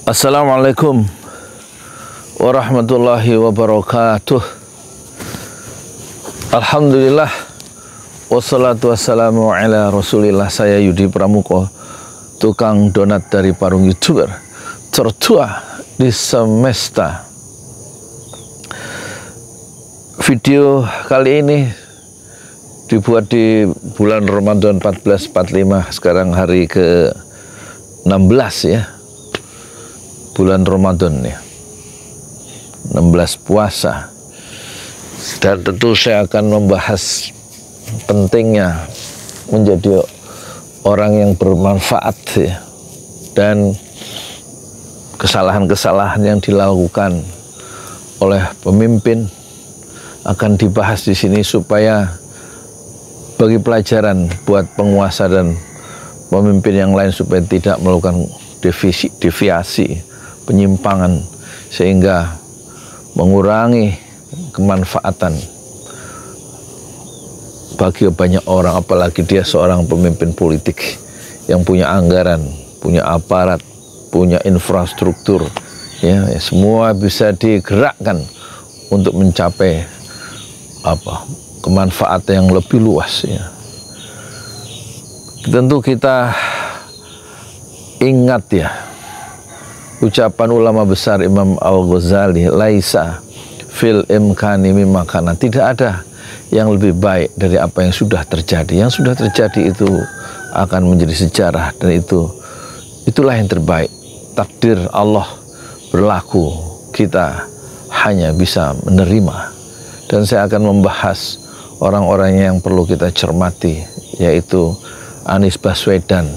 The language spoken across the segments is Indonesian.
Assalamualaikum warahmatullahi wabarakatuh. Alhamdulillah, wassalatu wassalamu ala rasulillah. Saya Yudi Pramuko, tukang donat dari Parung YouTuber tertua di semesta. Video kali ini dibuat di bulan Ramadan 1445. Sekarang hari ke-16 ya, bulan Ramadan ya, 16 puasa. Dan tentu saya akan membahas pentingnya menjadi orang yang bermanfaat ya, dan kesalahan-kesalahan yang dilakukan oleh pemimpin akan dibahas di sini supaya bagi pelajaran buat penguasa dan pemimpin yang lain supaya tidak melakukan deviasi, penyimpangan, sehingga mengurangi kemanfaatan bagi banyak orang, apalagi dia seorang pemimpin politik yang punya anggaran, punya aparat, punya infrastruktur ya, semua bisa digerakkan untuk mencapai kemanfaatan yang lebih luas ya. Tentu kita ingat ya ucapan ulama besar Imam Al-Ghazali, laisa fil imkani mimakana, tidak ada yang lebih baik dari apa yang sudah terjadi. Yang sudah terjadi itu akan menjadi sejarah, dan itulah yang terbaik. Takdir Allah berlaku, kita hanya bisa menerima. Dan saya akan membahas orang-orang yang perlu kita cermati, yaitu Anies Baswedan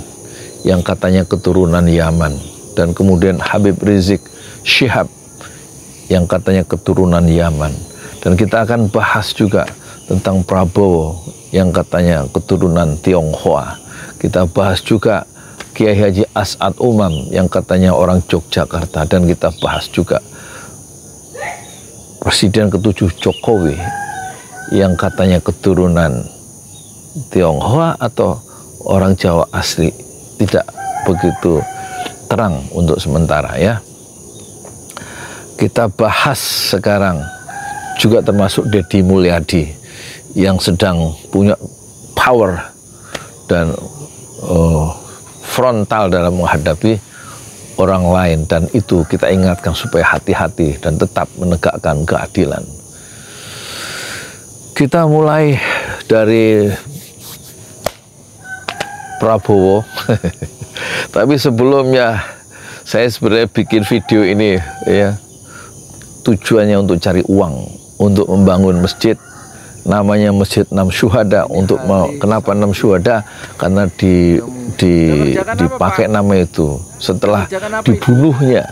yang katanya keturunan Yaman, dan kemudian Habib Rizik Syihab yang katanya keturunan Yaman. Dan kita akan bahas juga tentang Prabowo yang katanya keturunan Tionghoa. Kita bahas juga Kiai Haji As'ad Umam yang katanya orang Yogyakarta, dan kita bahas juga Presiden ke-7 Jokowi yang katanya keturunan Tionghoa atau orang Jawa asli. Tidak begitu terang untuk sementara ya. Kita bahas sekarang juga termasuk Deddy Mulyadi yang sedang punya power dan frontal dalam menghadapi orang lain, dan itu kita ingatkan supaya hati-hati dan tetap menegakkan keadilan. Kita mulai dari Prabowo. Tapi sebelumnya saya sebenarnya bikin video ini ya, tujuannya untuk cari uang, untuk membangun masjid, namanya Masjid 6 Syuhada. Kenapa 6 Syuhada? Karena dipakai nama itu setelah dibunuhnya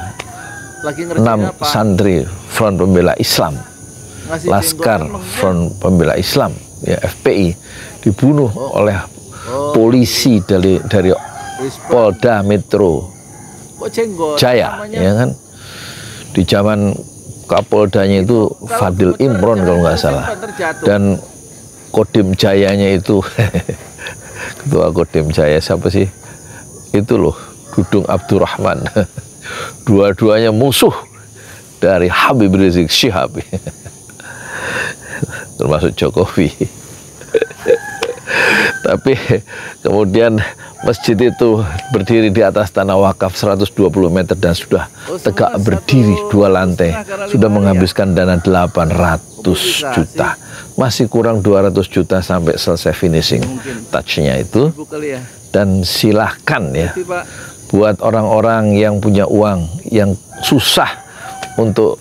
6 santri Front Pembela Islam, Laskar Front Pembela Islam ya, FPI, dibunuh oleh polisi dari Polda Metro Jaya ya kan. Di zaman Kapoldanya itu Fadil Imron kalau nggak salah, dan Kodim Jayanya itu Ketua Kodim Jaya siapa sih itu loh, Dudung Abdurrahman. Dua-duanya musuh dari Habib Rizik Syihab termasuk Jokowi. Tapi kemudian masjid itu berdiri di atas tanah wakaf 120 meter dan sudah tegak berdiri 2 lantai. Sudah menghabiskan dana 800 juta. Masih kurang 200 juta sampai selesai finishing touch-nya itu. Dan silahkan ya, buat orang-orang yang punya uang, yang susah untuk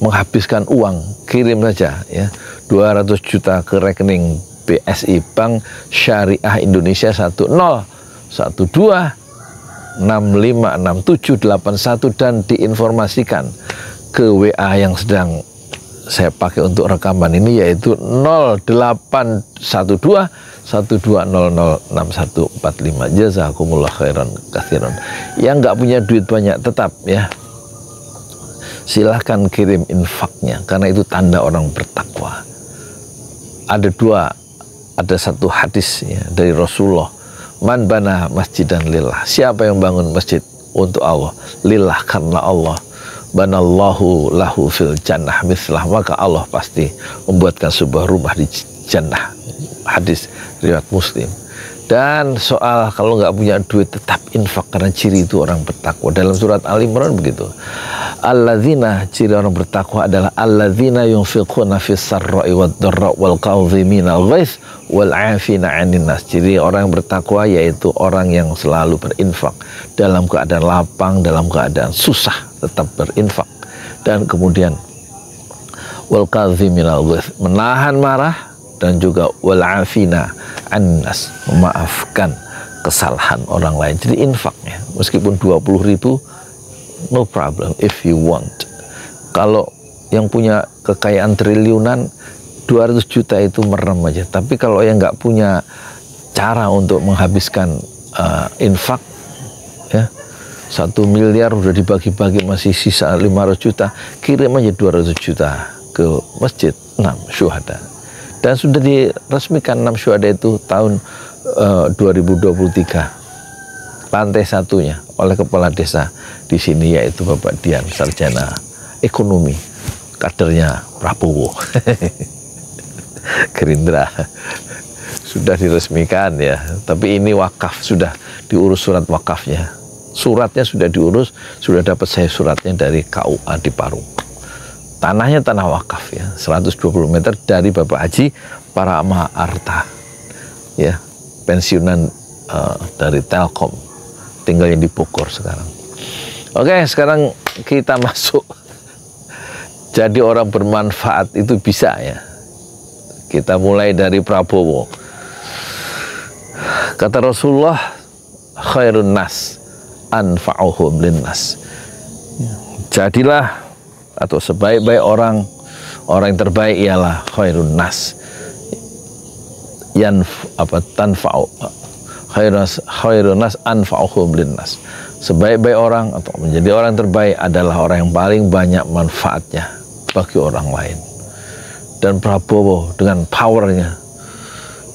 menghabiskan uang, kirim saja ya 200 juta ke rekening BSI, Bank Syariah Indonesia 1012656781, dan diinformasikan ke WA yang sedang saya pakai untuk rekaman ini, yaitu 081212006145. Jazakumullah khairan katsiran. Yang nggak punya duit banyak tetap ya, silahkan kirim infaknya, karena itu tanda orang bertakwa. Ada satu hadis ya, dari Rasulullah, man bana masjidan lillah, siapa yang bangun masjid untuk Allah, lillah karena Allah, banallahu lahu fil jannah mislah, maka Allah pasti membuatkan sebuah rumah di jannah. Hadis riwayat Muslim. Dan soal kalau nggak punya duit tetap infak, karena ciri itu orang bertakwa. Dalam surat Al Imran begitu. Alladzina, ciri orang bertakwa adalah alladzina yunfiquna fis sarra'i wad dharra wal kadhiminal ghaiz wal 'afina 'anil nas. Ciri orang yang bertakwa yaitu orang yang selalu berinfak dalam keadaan lapang, dalam keadaan susah tetap berinfak, dan kemudian wal kadhiminal ghaiz, menahan marah, dan juga wal 'afina 'anil nas, memaafkan kesalahan orang lain. Jadi infaknya meskipun 20.000 no problem if you want. Kalau yang punya kekayaan triliunan 200 juta itu merem aja. Tapi kalau yang nggak punya cara untuk menghabiskan infak, ya 1 miliar udah dibagi-bagi masih sisa 500 juta, kirim aja 200 juta ke masjid 6 syuhada. Dan sudah diresmikan 6 syuhada itu tahun 2023. Lantai satunya oleh kepala desa di sini, yaitu Bapak Dian, sarjana ekonomi, kadernya Prabowo. Gerindra. Sudah diresmikan ya. Tapi ini wakaf, sudah diurus surat wakafnya. Suratnya sudah diurus, sudah dapat saya suratnya dari KUA di Parung. Tanahnya tanah wakaf ya, 120 meter dari Bapak Haji Parama Arta, ya, pensiunan dari Telkom, tinggalnya di Bogor sekarang. Oke, sekarang kita masuk. Jadi orang bermanfaat itu bisa ya. Kita mulai dari Prabowo. Kata Rasulullah, khairun nas anfa'uhum linnas. Jadilah atau sebaik-baik orang yang terbaik ialah khairun nas, tanfa'u, khairun nas anfa'uhum linnas. Sebaik-baik orang atau menjadi orang terbaik adalah orang yang paling banyak manfaatnya bagi orang lain. Dan Prabowo dengan powernya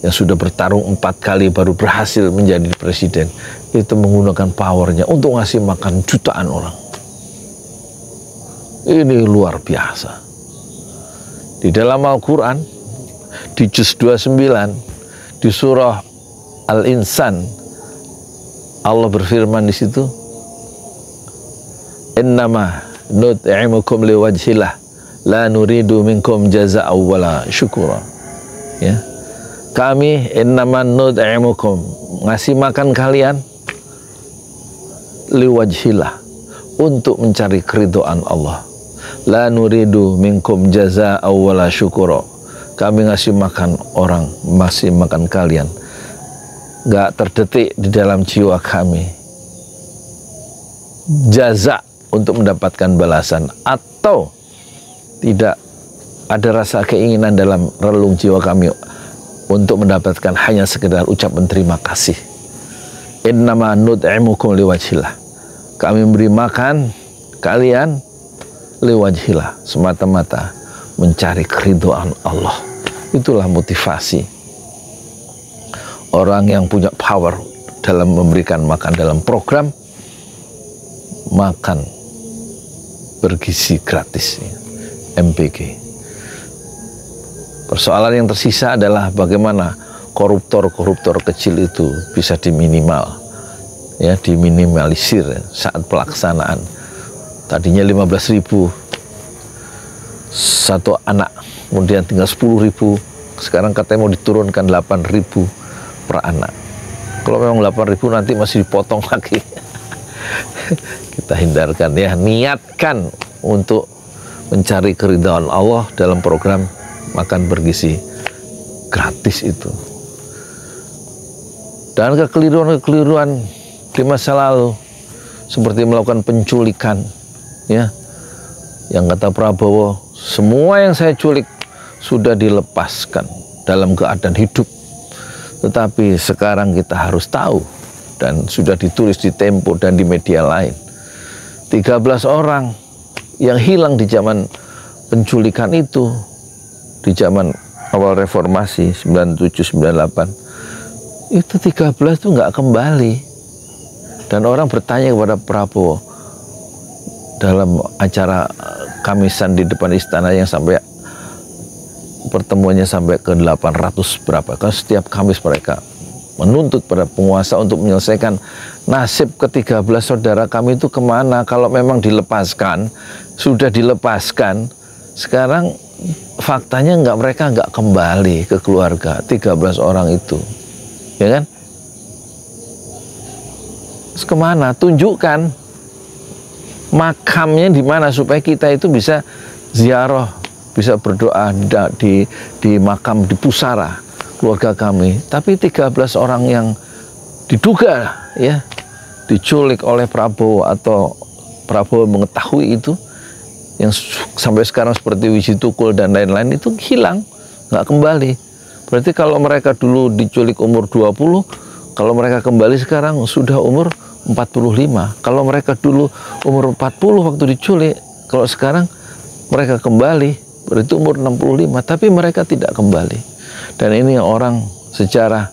yang sudah bertarung 4 kali baru berhasil menjadi presiden, itu menggunakan powernya untuk ngasih makan jutaan orang. Ini luar biasa. Di dalam Al-Quran, di juz 29, di surah Al-Insan, Allah berfirman di situ, innama nut'imukum liwajhillah la nuridu minkum jazaa'a wala syukura. Ya. Kami innama nut'imukum, ngasih makan kalian liwajhillah, untuk mencari keridhaan Allah. La nuridu minkum jazaa'a wala syukura. Kami ngasih makan orang, masih makan kalian, gak terdetik di dalam jiwa kami jaza untuk mendapatkan balasan, atau tidak ada rasa keinginan dalam relung jiwa kami untuk mendapatkan hanya sekedar ucapan terima kasih. Innama nut'imukum liwajhillah. Kami memberi makan kalian liwajhillah, semata-mata mencari keridhaan Allah. Itulah motivasi orang yang punya power dalam memberikan makan dalam program makan bergizi gratis, MBG. Persoalan yang tersisa adalah bagaimana koruptor-koruptor kecil itu bisa diminimalisir saat pelaksanaan. Tadinya 15.000 satu anak, kemudian tinggal 10.000, sekarang katanya mau diturunkan 8.000 per anak. Kalau memang 8.000 nanti masih dipotong lagi. Kita hindarkan ya, niatkan untuk mencari keridhaan Allah dalam program makan bergizi gratis itu. Dan kekeliruan-kekeliruan di masa lalu seperti melakukan penculikan, ya, yang kata Prabowo, semua yang saya culik sudah dilepaskan dalam keadaan hidup. Tetapi sekarang kita harus tahu, dan sudah ditulis di Tempo dan di media lain, 13 orang yang hilang di zaman penculikan itu, di zaman awal reformasi 97-98, itu 13 itu nggak kembali. Dan orang bertanya kepada Prabowo dalam acara Kamisan di depan istana yang sampai pertemuannya sampai ke 800 berapa, kan setiap Kamis mereka menuntut pada penguasa untuk menyelesaikan nasib ke-13 saudara kami itu kemana. Kalau memang dilepaskan, sudah dilepaskan, sekarang faktanya mereka nggak kembali ke keluarga 13 orang itu, ya kan? Terus kemana? Tunjukkan makamnya di mana supaya kita itu bisa ziarah, bisa berdoa di makam di pusara keluarga kami. Tapi 13 orang yang diduga ya diculik oleh Prabowo atau Prabowo mengetahui itu, yang sampai sekarang seperti Wiji Tukul dan lain-lain itu hilang, nggak kembali. Berarti kalau mereka dulu diculik umur 20, kalau mereka kembali sekarang sudah umur 45. Kalau mereka dulu umur 40 waktu diculik, kalau sekarang mereka kembali berarti umur 65, tapi mereka tidak kembali. Dan ini orang sejarah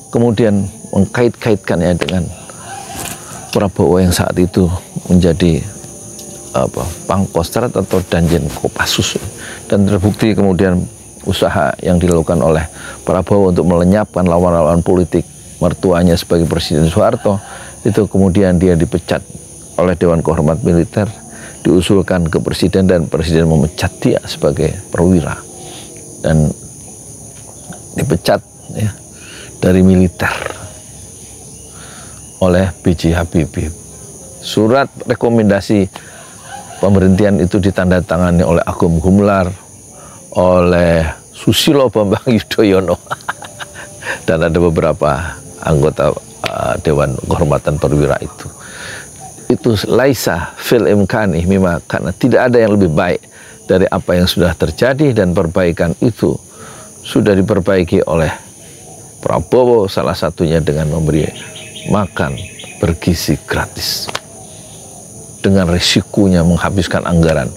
kemudian mengkait-kaitkannya dengan Prabowo yang saat itu menjadi Pangkostrat atau Danjen Kopassus, dan terbukti kemudian usaha yang dilakukan oleh Prabowo untuk melenyapkan lawan-lawan politik mertuanya sebagai Presiden Soeharto, itu kemudian dia dipecat oleh Dewan Kehormatan Militer, diusulkan ke Presiden dan Presiden memecat dia sebagai perwira dan dipecat ya dari militer oleh B.J. Habibie. Surat rekomendasi pemberhentian itu ditandatangani oleh Agung Gumelar, oleh Susilo Bambang Yudhoyono dan ada beberapa anggota Dewan Kehormatan Perwira itu. Itu laisa fil imkani mimma, karena tidak ada yang lebih baik dari apa yang sudah terjadi, dan perbaikan itu sudah diperbaiki oleh Prabowo, salah satunya dengan memberi makan bergizi gratis dengan risikonya menghabiskan anggaran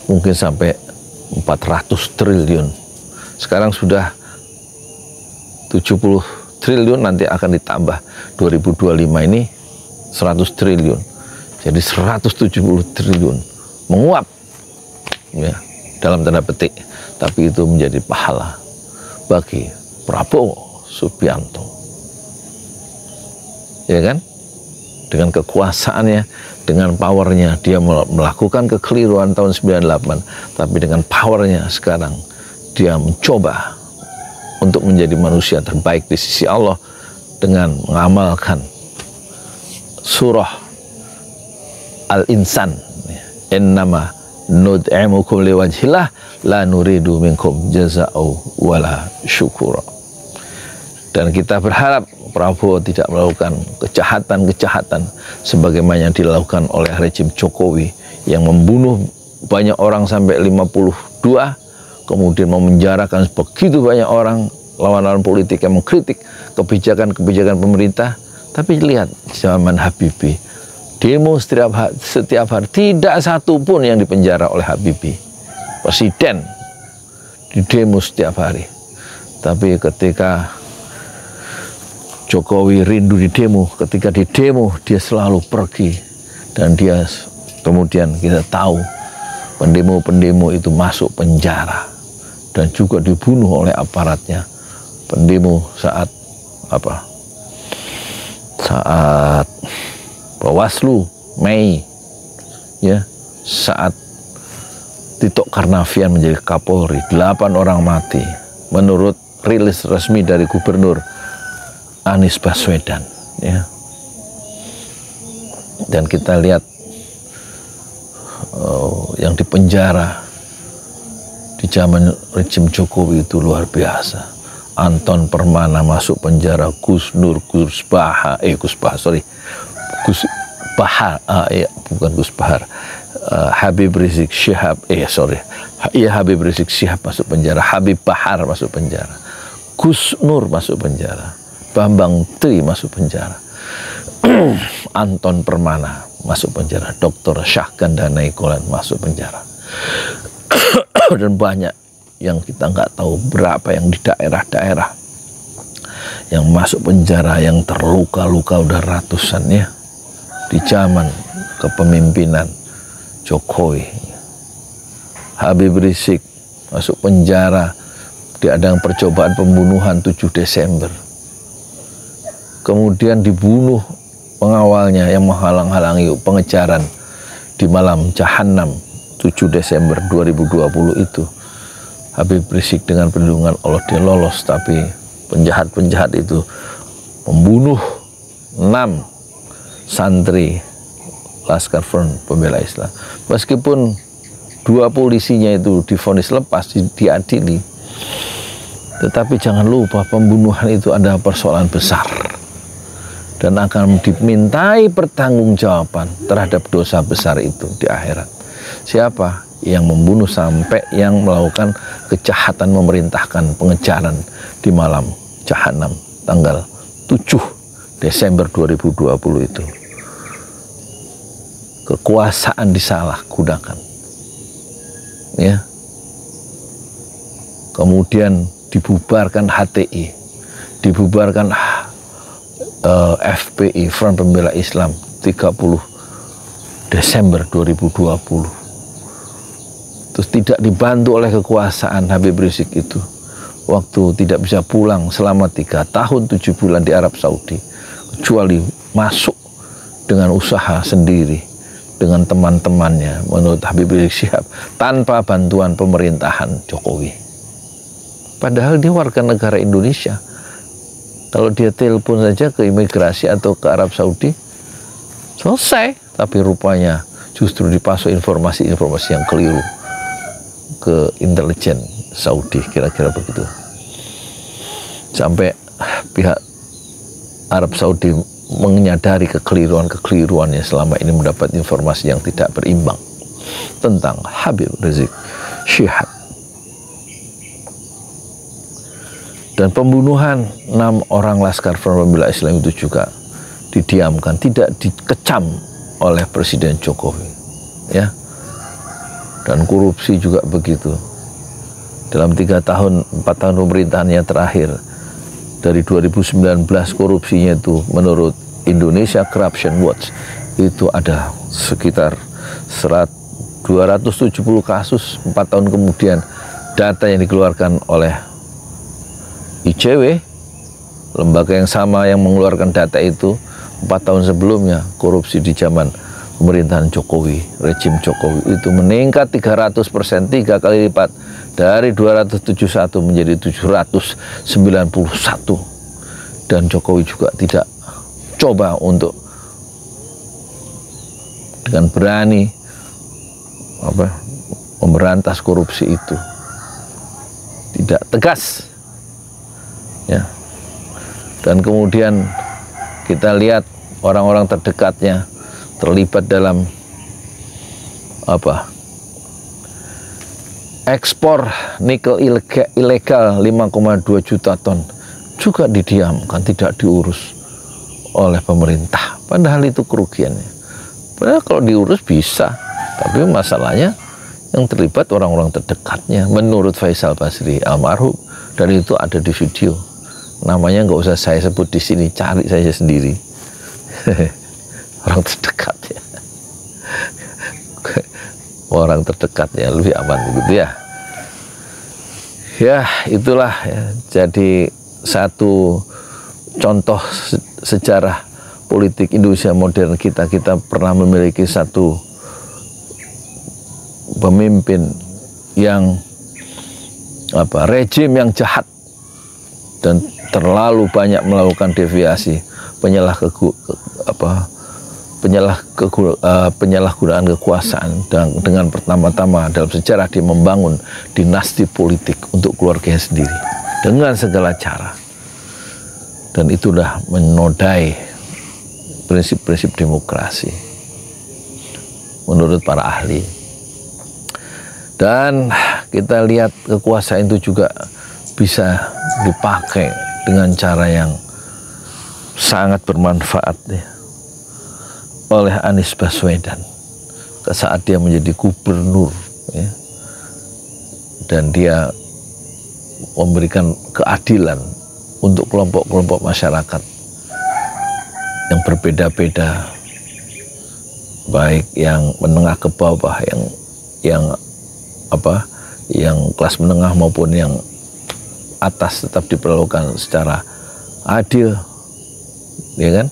mungkin sampai 400 triliun. Sekarang sudah 70 triliun, nanti akan ditambah 2025 ini 100 triliun. Jadi 170 triliun menguap ya, dalam tanda petik, tapi itu menjadi pahala bagi Prabowo Subianto, ya kan? Dengan kekuasaannya, dengan powernya, dia melakukan kekeliruan tahun 98, tapi dengan powernya sekarang dia mencoba untuk menjadi manusia terbaik di sisi Allah dengan mengamalkan surah Al-Insan, innama nud'imukum liwajhillah la nuridu minkum jaza'u wala syukura. Dan kita berharap Prabowo tidak melakukan kejahatan-kejahatan sebagaimana yang dilakukan oleh rejim Jokowi yang membunuh banyak orang sampai 52, kemudian memenjarakan begitu banyak orang, lawan-lawan politik yang mengkritik kebijakan-kebijakan pemerintah. Tapi lihat zaman Habibie, demo setiap hari, tidak satu pun yang dipenjara oleh Habibie. Presiden di demo setiap hari. Tapi ketika Jokowi rindu di demo, ketika di demo dia selalu pergi, dan dia kemudian kita tahu pendemo-pendemo itu masuk penjara dan juga dibunuh oleh aparatnya. Pendemo saat saat Bawaslu Mei ya, saat Tito Karnavian menjadi Kapolri, 8 orang mati menurut rilis resmi dari Gubernur Anies Baswedan ya. Dan kita lihat yang dipenjara di zaman rejim Jokowi itu luar biasa. Anton Permana masuk penjara, Gus Nur, Gus Bahar, Habib Rizik Syihab, Habib Rizik Syihab masuk penjara, Habib Bahar masuk penjara, Gus Nur masuk penjara, Bambang Tri masuk penjara, Anton Permana masuk penjara, Dr. Syahganda Nainggolan masuk penjara. Dan banyak yang kita nggak tahu berapa yang di daerah-daerah yang masuk penjara, yang terluka-luka udah ratusan ya. di zaman kepemimpinan Jokowi. Habib Rizik masuk penjara, diadang percobaan pembunuhan 7 Desember. Kemudian dibunuh pengawalnya yang menghalang-halangi pengejaran di malam Jahanam 7 Desember 2020 itu. Habib Rizik dengan perlindungan Allah dia lolos, tapi penjahat-penjahat itu membunuh 6 santri Laskar Front Pembela Islam. Meskipun 2 polisinya itu divonis lepas, diadili, tetapi jangan lupa pembunuhan itu ada persoalan besar dan akan dimintai pertanggungjawaban terhadap dosa besar itu di akhirat. Siapa yang membunuh sampai yang melakukan kejahatan memerintahkan pengejaran di malam Jahanam tanggal 7 Desember 2020 itu? Kekuasaan disalahgunakan, ya. Kemudian dibubarkan HTI, dibubarkan FPI, Front Pembela Islam 30 Desember 2020. Terus tidak dibantu oleh kekuasaan Habib Rizik itu, waktu tidak bisa pulang selama 3 tahun 7 bulan di Arab Saudi, kecuali masuk dengan usaha sendiri dengan teman-temannya menurut Habib Rizik Syihab, tanpa bantuan pemerintahan Jokowi. Padahal dia warga negara Indonesia. Kalau dia telepon saja ke imigrasi atau ke Arab Saudi, selesai. Tapi rupanya justru dipasok informasi-informasi yang keliru ke intelijen Saudi, kira-kira begitu. Sampai pihak Arab Saudi menyadari kekeliruan-kekeliruannya selama ini mendapat informasi yang tidak berimbang tentang Habib Rizik Syihab. Dan pembunuhan 6 orang Laskar Front Pembela Islam itu juga didiamkan, tidak dikecam oleh Presiden Jokowi, ya. Dan korupsi juga begitu. Dalam 4 tahun pemerintahannya terakhir, dari 2019 korupsinya itu menurut Indonesia Corruption Watch itu ada sekitar 270 kasus. 4 tahun kemudian data yang dikeluarkan oleh ICW, lembaga yang sama yang mengeluarkan data itu 4 tahun sebelumnya, korupsi di zaman pemerintahan Jokowi, rejim Jokowi itu meningkat 300%, 3 kali lipat, dari 271 menjadi 791. Dan Jokowi juga tidak coba untuk dengan berani memberantas korupsi itu, tidak tegas, ya. Dan kemudian kita lihat orang-orang terdekatnya terlibat dalam ekspor nikel ilegal 5,2 juta ton juga didiamkan, tidak diurus oleh pemerintah. Padahal itu kerugiannya. Padahal kalau diurus bisa, tapi masalahnya yang terlibat orang-orang terdekatnya. Menurut Faisal Basri almarhum, dan itu ada di video. Namanya nggak usah saya sebut di sini, cari saja sendiri. Orang terdekatnya. Orang terdekatnya lebih aman begitu ya. Ya, itulah ya. Jadi satu contoh sejarah politik Indonesia modern kita pernah memiliki satu pemimpin yang rejim yang jahat dan terlalu banyak melakukan deviasi, penyalahgunaan kekuasaan, dan dengan pertama-tama dalam sejarah dia membangun dinasti politik untuk keluarganya sendiri dengan segala cara, dan itulah menodai prinsip-prinsip demokrasi menurut para ahli. Dan kita lihat kekuasaan itu juga bisa dipakai dengan cara yang sangat bermanfaat ya, oleh Anies Baswedan saat dia menjadi gubernur ya. Dan dia memberikan keadilan untuk kelompok-kelompok masyarakat yang berbeda-beda baik yang menengah ke bawah, yang kelas menengah maupun yang atas tetap diperlakukan secara adil, ya kan?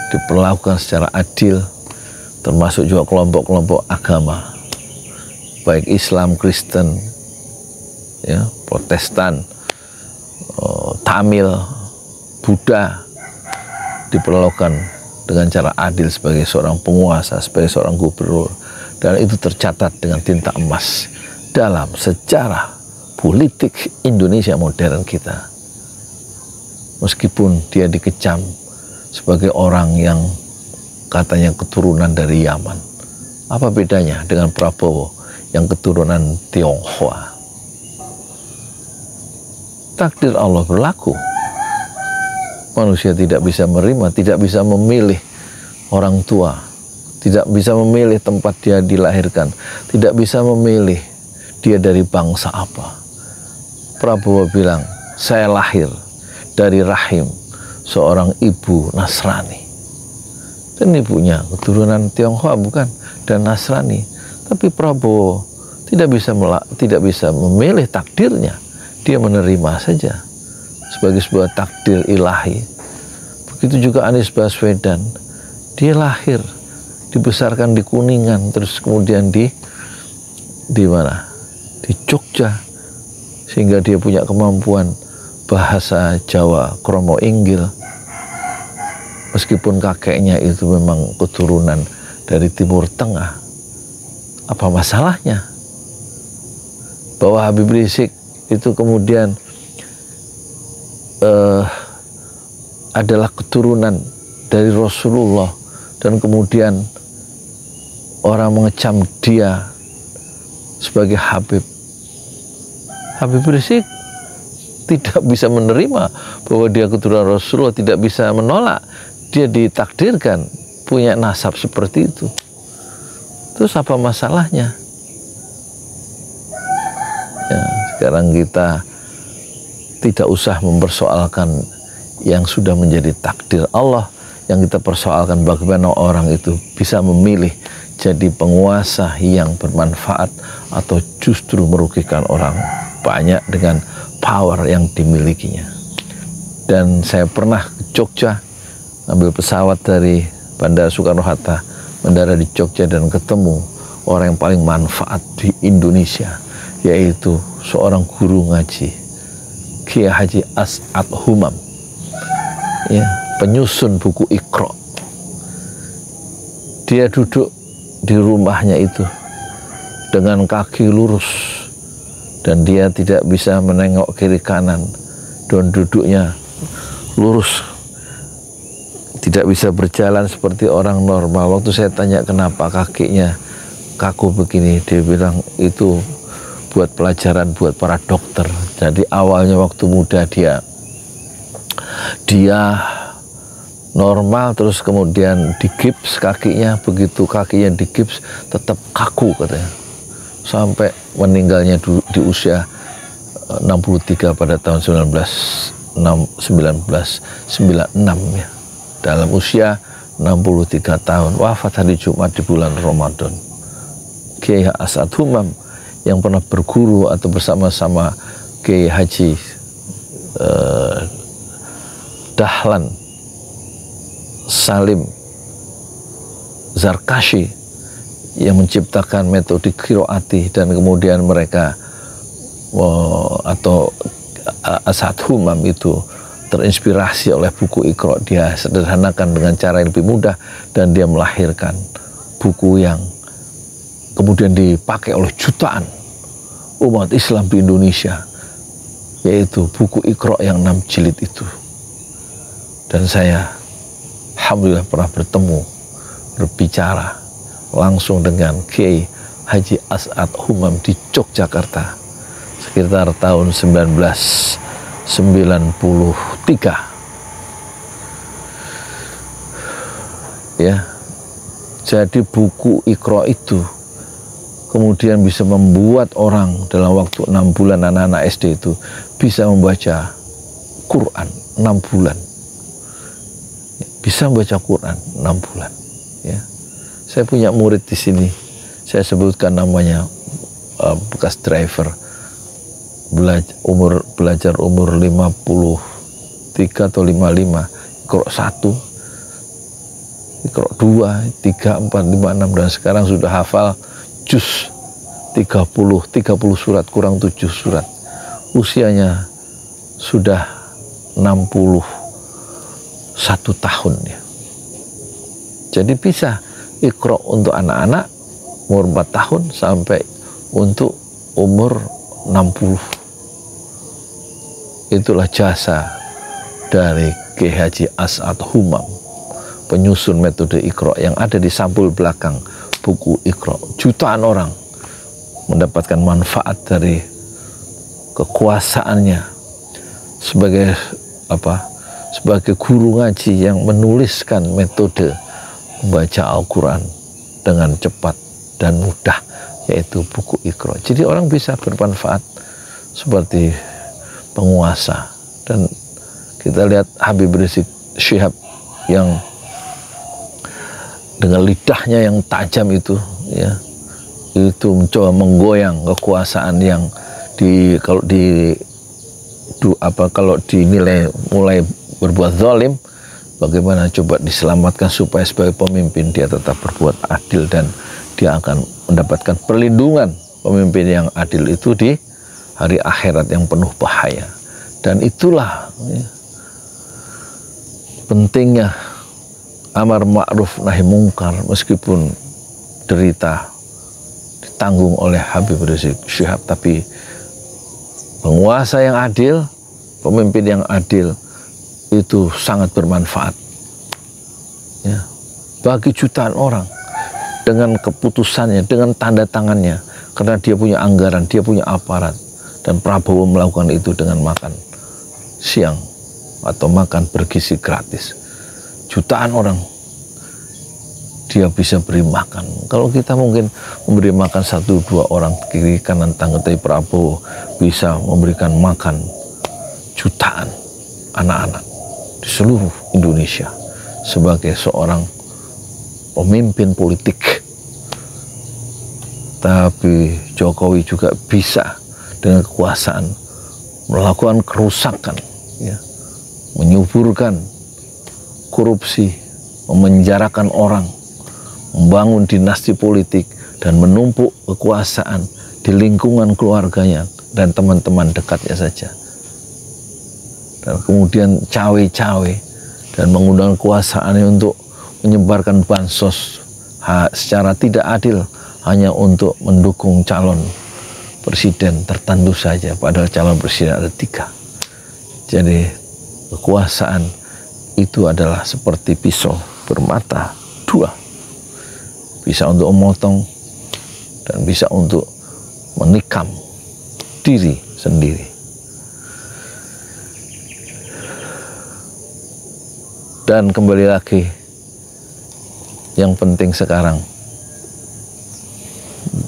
Diperlakukan secara adil, termasuk juga kelompok-kelompok agama, baik Islam, Kristen, ya, Protestan, Tamil, Buddha, diperlakukan dengan cara adil sebagai seorang penguasa, sebagai seorang gubernur, dan itu tercatat dengan tinta emas dalam sejarah politik Indonesia modern kita. Meskipun dia dikecam sebagai orang yang katanya keturunan dari Yaman, apa bedanya dengan Prabowo yang keturunan Tionghoa? Takdir Allah berlaku. Manusia tidak bisa menerima, tidak bisa memilih orang tua, tidak bisa memilih tempat dia dilahirkan, tidak bisa memilih dia dari bangsa apa. Prabowo bilang, saya lahir dari rahim seorang ibu Nasrani. Dan ibunya keturunan Tionghoa bukan, dan Nasrani. Tapi Prabowo tidak bisa memilih takdirnya. Dia menerima saja sebagai sebuah takdir ilahi. Begitu juga Anies Baswedan. Dia lahir, dibesarkan di Kuningan, terus kemudian di mana? Di Jogja, sehingga dia punya kemampuan bahasa Jawa kromo inggil. Meskipun kakeknya itu memang keturunan dari Timur Tengah, apa masalahnya? Bahwa Habib Rizik itu kemudian adalah keturunan dari Rasulullah, dan kemudian orang mengecam dia sebagai Habib. Habib Rizik tidak bisa menerima bahwa dia keturunan Rasulullah, tidak bisa menolak. Dia ditakdirkan punya nasab seperti itu. Terus apa masalahnya? Ya, sekarang kita tidak usah mempersoalkan yang sudah menjadi takdir Allah. Yang kita persoalkan bagaimana orang itu bisa memilih jadi penguasa yang bermanfaat atau justru merugikan orang banyak dengan power yang dimilikinya. Dan saya pernah ke Jogja, ambil pesawat dari Bandara Soekarno-Hatta, mendarat di Jogja dan ketemu orang yang paling manfaat di Indonesia, yaitu seorang guru ngaji, Kiai Haji As'ad Humam, ya, penyusun buku Iqra. Dia duduk di rumahnya itu dengan kaki lurus, dan dia tidak bisa menengok kiri kanan, dan duduknya lurus, tidak bisa berjalan seperti orang normal. Waktu saya tanya kenapa kakinya kaku begini, dia bilang itu buat pelajaran buat para dokter. Jadi awalnya waktu muda dia normal, terus kemudian digips kakinya. Begitu kakinya digips tetap kaku katanya, sampai meninggalnya di usia 63 pada tahun 1996 ya. Dalam usia 63 tahun, wafat hari Jumat di bulan Ramadan. Kiai As'ad Humam yang pernah berguru atau bersama-sama Kiai Haji Dahlan Salim Zarkashi yang menciptakan metode qiraati, dan kemudian mereka atau As'ad Humam itu terinspirasi oleh buku Iqra. Dia sederhanakan dengan cara yang lebih mudah, dan dia melahirkan buku yang kemudian dipakai oleh jutaan umat Islam di Indonesia, yaitu buku Iqra yang 6 jilid itu. Dan saya alhamdulillah pernah berbicara langsung dengan Kiai Haji As'ad Humam di Yogyakarta sekitar tahun 1993. Ya, jadi buku Iqra itu kemudian bisa membuat orang dalam waktu 6 bulan, anak-anak SD itu bisa membaca Quran 6 bulan. Bisa membaca Quran 6 bulan. Ya. Saya punya murid di sini, saya sebutkan namanya, bekas driver, belajar umur 53 atau 55, Iqra 1, Iqra 2, 3, 4, 5, 6, dan sekarang sudah hafal juz 30 surat kurang 7 surat. Usianya sudah 61 tahun ya. Jadi bisa Iqra untuk anak-anak umur 4 tahun sampai untuk umur 60. Itulah jasa dari Kiai Haji As'ad Humam, penyusun metode Iqra, yang ada di sampul belakang buku Iqra. Jutaan orang mendapatkan manfaat dari kekuasaannya sebagai sebagai guru ngaji yang menuliskan metode membaca Al-Quran dengan cepat dan mudah, yaitu buku Iqra. Jadi orang bisa bermanfaat seperti penguasa. Dan kita lihat Habib Rizik Syihab yang dengan lidahnya yang tajam itu, ya, itu mencoba menggoyang kekuasaan yang kalau dinilai mulai berbuat zalim, bagaimana coba diselamatkan supaya sebagai pemimpin dia tetap berbuat adil, dan dia akan mendapatkan perlindungan pemimpin yang adil itu di hari akhirat yang penuh bahaya. Dan itulah ya, pentingnya amar ma'ruf nahi mungkar, meskipun derita ditanggung oleh Habib Rizik Syihab, tapi penguasa yang adil, pemimpin yang adil itu sangat bermanfaat ya, bagi jutaan orang, dengan keputusannya, dengan tanda tangannya, karena dia punya anggaran, dia punya aparat. Dan Prabowo melakukan itu dengan makan siang atau makan bergizi gratis. Jutaan orang dia bisa beri makan. Kalau kita mungkin memberi makan 1-2 orang kiri kanan tangan, tapi Prabowo bisa memberikan makan jutaan anak-anak di seluruh Indonesia sebagai seorang pemimpin politik. Tapi Jokowi juga bisa dengan kekuasaan melakukan kerusakan ya, menyuburkan korupsi, memenjarakan orang, membangun dinasti politik, dan menumpuk kekuasaan di lingkungan keluarganya dan teman-teman dekatnya saja. Dan kemudian cawe-cawe dan menggunakan kekuasaannya untuk menyebarkan bansos secara tidak adil hanya untuk mendukung calon presiden tertentu saja, padahal calon presiden ada 3. Jadi kekuasaan itu adalah seperti pisau bermata 2, bisa untuk memotong dan bisa untuk menikam diri sendiri. Dan kembali lagi, yang penting sekarang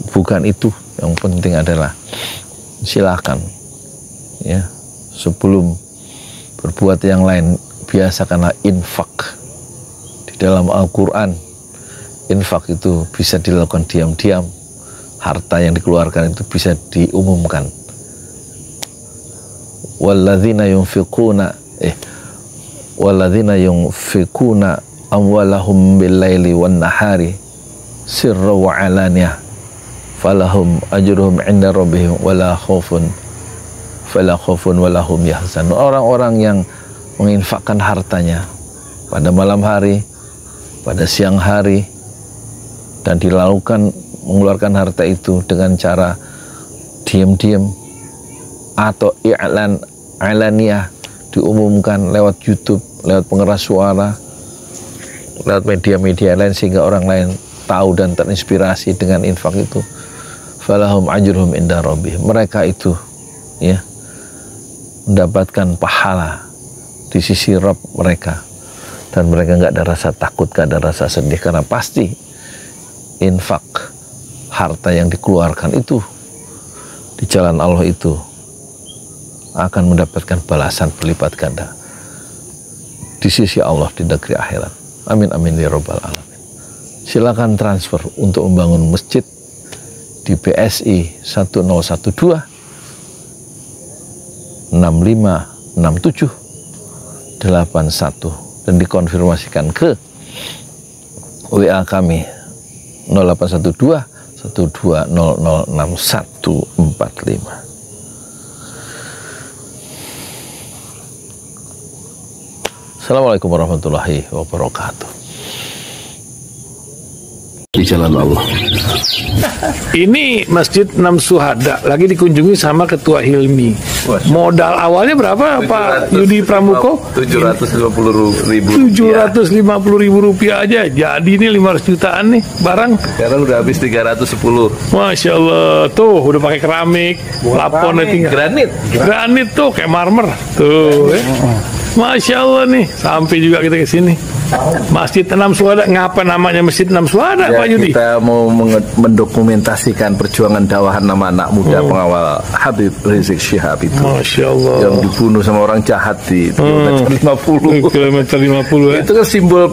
bukan itu, yang penting adalah silakan ya, sebelum berbuat yang lain, biasakanlah infak. Di dalam Al-Quran, infak itu bisa dilakukan diam-diam, harta yang dikeluarkan itu bisa diumumkan. Walladzina yunfiquna amwalahum bil-laili wan-nahari sirra wa alaniyah falahum ajruhum 'inda rabbihim wala khaufun wala hum yahzanun. Orang-orang yang menginfakkan hartanya pada malam hari, pada siang hari, dan mengeluarkan harta itu dengan cara diam-diam atau alaniyah, diumumkan lewat YouTube, lewat pengeras suara, lewat media-media lain, sehingga orang lain tahu dan terinspirasi dengan infak itu. Falahum ajruhum inda rabbihim, mereka itu ya mendapatkan pahala di sisi Rabb mereka, dan mereka nggak ada rasa takut, nggak ada rasa sedih, karena pasti infak harta yang dikeluarkan itu di jalan Allah itu akan mendapatkan balasan berlipat ganda di sisi Allah di negeri akhirat. Amin amin ya rabbal alamin. silakan transfer untuk membangun masjid di BSI 1012 6567 81 dan dikonfirmasikan ke WA kami 0812 12006145. Assalamualaikum warahmatullahi wabarakatuh. Di jalan Allah. Ini Masjid Enam Syuhada lagi dikunjungi sama Ketua Hilmi. Modal awalnya berapa Pak Yudi Pramuko? 750.000. 750.000 rupiah aja. Jadi ini 500 jutaan nih barang. Sekarang udah habis 310. Masya Allah, tuh udah pakai keramik, plafonnya tinggal. Granit tuh kayak marmer. Tuh. Masya Allah nih, sampai juga kita ke sini. Masjid Enam Syuhada, ngapa namanya Masjid Enam Syuhada, ya, Pak Yudi? Kita mau mendokumentasikan perjuangan dakwah nama anak muda pengawal Habib Rizik Syihab itu. Masya Allah. Yang dibunuh sama orang jahat di kilometer 50. Kilometer 50 ya. Itu kan simbol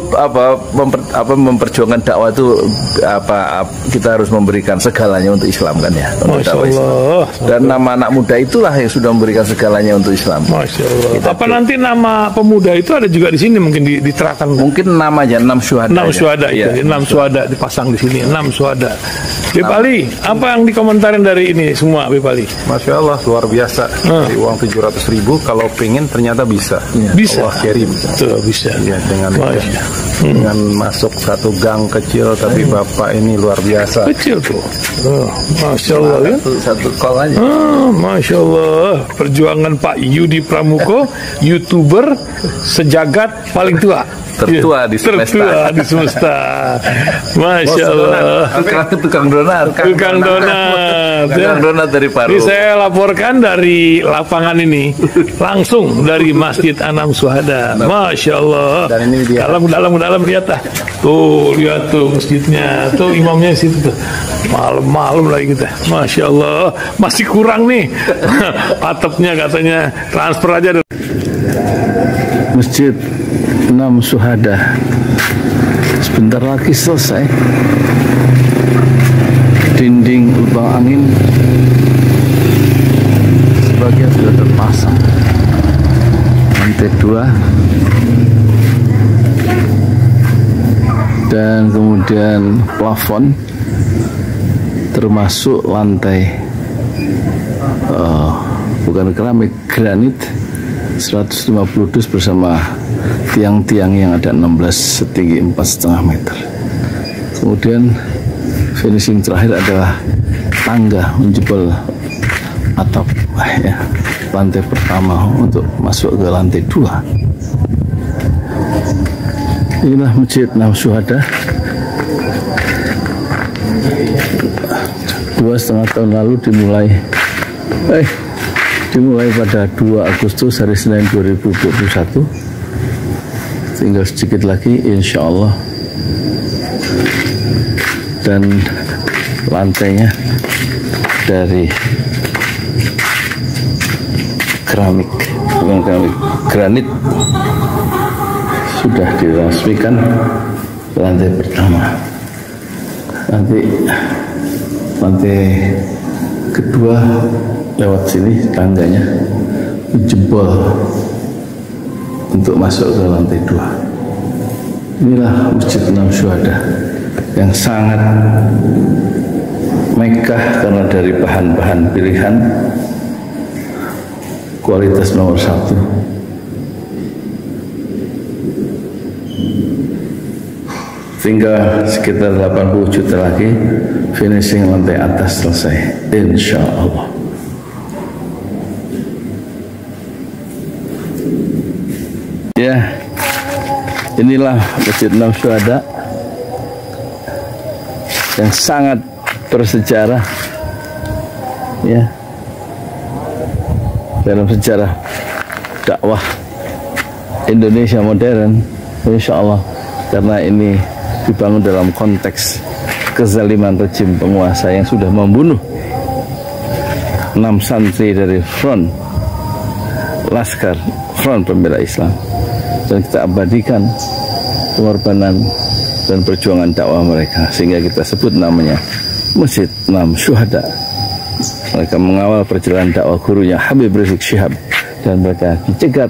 memperjuangkan dakwah itu kita harus memberikan segalanya untuk Islam kan ya. Masya Allah. Dan nama anak muda itulah yang sudah memberikan segalanya untuk Islam. Masya Allah. Apa nanti nama pemuda itu ada juga di sini mungkin diterapkan? Mungkin namanya Enam Syuhada. Enam Syuhada itu, ya. 6 Syuhada dipasang di sini, 6 Syuhada. Bip Ali, apa yang dikomentarin dari ini semua, Bip Ali? Masya Allah, luar biasa. Dari uang 700.000, kalau pengen ternyata bisa. Ya. Bisa. Allah kirim. Tuh, bisa. Ya, dengan masuk satu gang kecil, tapi Bapak ini luar biasa. Kecil tuh. Masya Allah ya. Satu call aja. Masya Allah. Perjuangan Pak Yudi Pramuko, YouTuber sejagat paling tua. Tertua di semesta. Tertua di semesta. Masya Allah. Tukang donat. Tukang donat. Tukang donat dari Paru. Ini saya laporkan dari lapangan ini, langsung dari Masjid Enam Syuhada. Masya Allah. Dan ini dia. Dalam lihat dah. Tuh lihat tuh masjidnya. Tuh imamnya situ tuh. Malam-malam lagi kita. Masya Allah. Masih kurang nih. Atapnya katanya transfer aja. Masjid Enam Syuhada sebentar lagi selesai. Dinding lubang angin sebagian sudah terpasang. Lantai 2 dan kemudian plafon termasuk lantai bukan keramik, granit 150 dus bersama tiang-tiang yang ada 16 setinggi 4,5 meter. Kemudian finishing terakhir adalah tangga menjebol atap ya, lantai pertama untuk masuk ke lantai 2. Inilah Masjid Enam Syuhada. 2,5 tahun lalu dimulai pada 2 Agustus hari Senin 2021. Tinggal sedikit lagi insya Allah. Dan lantainya dari keramik, bukan keramik, granit, sudah diresmikan lantai pertama. Nanti lantai kedua lewat sini tangganya jebol untuk masuk ke lantai 2. Inilah Masjid Enam Syuhada yang sangat megah karena dari bahan-bahan pilihan, kualitas nomor 1. Tinggal sekitar 80 juta lagi finishing lantai atas selesai, insya Allah. Ya, inilah Masjid Enam Syuhada yang sangat bersejarah ya dalam sejarah dakwah Indonesia modern, insya Allah, karena ini dibangun dalam konteks kezaliman rejim penguasa yang sudah membunuh 6 santri dari front Laskar Front Pembela Islam, dan kita abadikan pengorbanan dan perjuangan dakwah mereka, sehingga kita sebut namanya Masjid Imam Syuhada. Mereka mengawal perjalanan dakwah gurunya Habib Rizik Syihab, dan mereka dicegat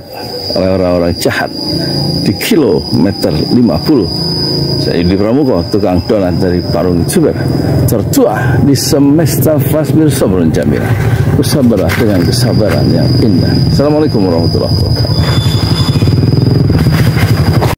oleh orang-orang jahat di kilometer 50. Saya Yudi Pramuko, tukang donat dari Parung Juber, tertua di semesta fasbir sabrun jamil. Bersabarlah dengan kesabaran yang indah. Assalamualaikum warahmatullahi wabarakatuh.